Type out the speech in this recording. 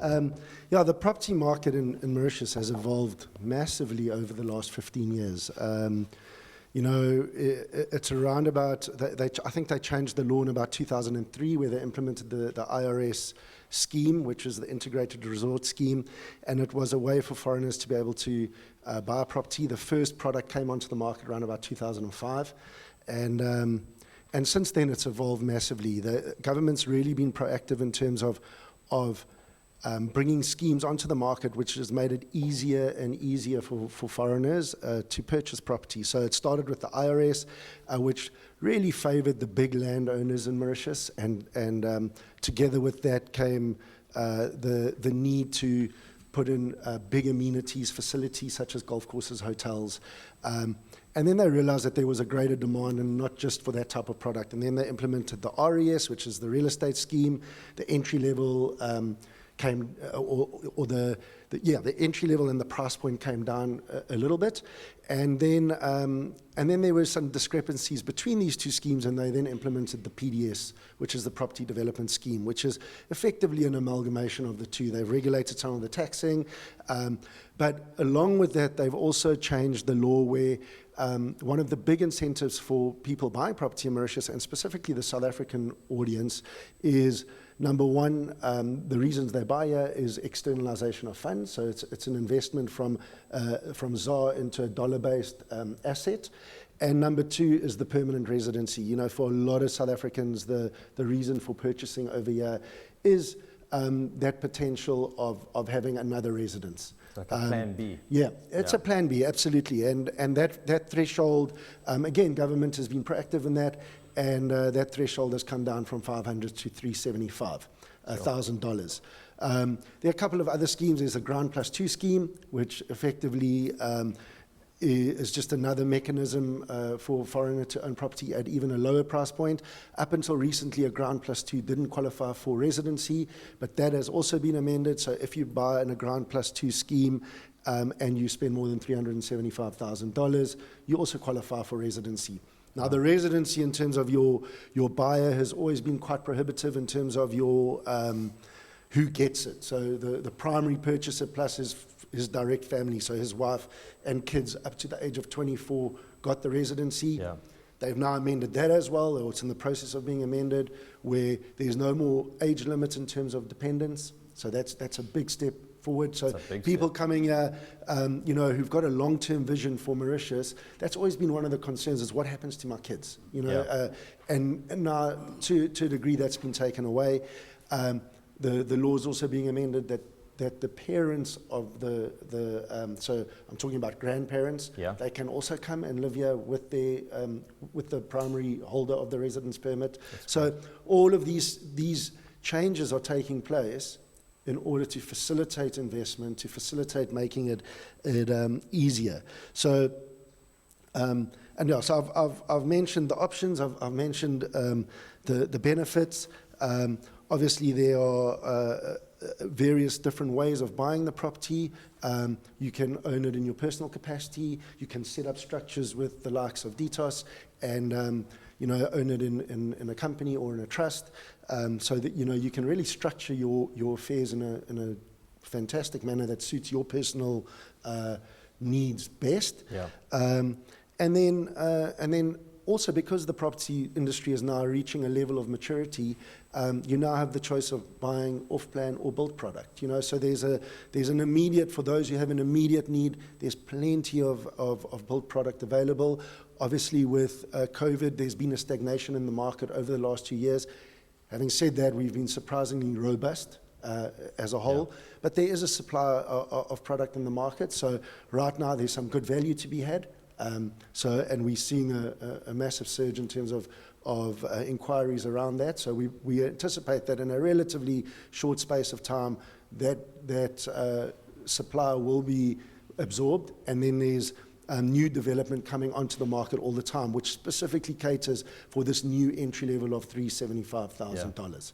Yeah, the property market in Mauritius has evolved massively over the last 15 years. It's around about, I think they changed the law in about 2003 where they implemented the IRS scheme, which is the Integrated Resort Scheme, and it was a way for foreigners to be able to buy a property. The first product came onto the market around about 2005, and since then it's evolved massively. The government's really been proactive in terms of bringing schemes onto the market, which has made it easier and easier for foreigners to purchase property. So it started with the IRS, which really favored the big landowners in Mauritius, and together with that came the need to put in big amenities, facilities such as golf courses, hotels. And then they realized that there was a greater demand, and not just for that type of product. And then they implemented the RES, which is the real estate scheme, the entry level came, the entry level and the price point came down a little bit, and then there were some discrepancies between these two schemes, and they then implemented the PDS, which is the Property Development Scheme, which is effectively an amalgamation of the two. They've regulated some of the taxing, but along with that, they've also changed the law where one of the big incentives for people buying property in Mauritius, and specifically the South African audience, is number one, the reasons they buy here is externalization of funds. So it's an investment from ZAR into a dollar-based asset. And number two is the permanent residency. For a lot of South Africans, the reason for purchasing over here is that potential of having another residence. Like a plan B. Yeah, it's a plan B, absolutely. And that threshold, again, government has been proactive in that, and that threshold has come down from $500 to $375,000. There are a couple of other schemes. There's a Ground Plus 2 scheme, which effectively is just another mechanism for foreigners to own property at even a lower price point. Up until recently, a Ground Plus 2 didn't qualify for residency, but that has also been amended. So if you buy in a Ground Plus 2 scheme and you spend more than $375,000, you also qualify for residency. Now, the residency in terms of your buyer has always been quite prohibitive in terms of your who gets it. So the primary purchaser plus his direct family, so his wife and kids up to the age of 24 got the residency. Yeah. They've now amended that as well, or it's in the process of being amended, where there's no more age limit in terms of dependents. So that's a big step forward. So people coming here, who've got a long-term vision for Mauritius, that's always been one of the concerns, is what happens to my kids, and now to a degree that's been taken away. The law is also being amended that the parents of so I'm talking about grandparents, they can also come and live here with the primary holder of the residence permit. So all of these changes are taking place in order to facilitate investment, to facilitate making it easier. So, so I've mentioned the options, I've mentioned the benefits. Obviously, there are various different ways of buying the property. You can own it in your personal capacity. You can set up structures with the likes of DTOS and own it in a company or in a trust, so that you can really structure your affairs in a fantastic manner that suits your personal needs best. Yeah. And then also, because the property industry is now reaching a level of maturity, you now have the choice of buying off-plan or built product. So there's an immediate, for those who have an immediate need, there's plenty of built product available. Obviously, with COVID, there's been a stagnation in the market over the last 2 years. Having said that, we've been surprisingly robust as a whole, but there is a supply of product in the market. So right now, there's some good value to be had. And we're seeing a massive surge in terms of inquiries around that. So we anticipate that in a relatively short space of time, that supply will be absorbed, and then there's new development coming onto the market all the time, which specifically caters for this new entry level of $375,000.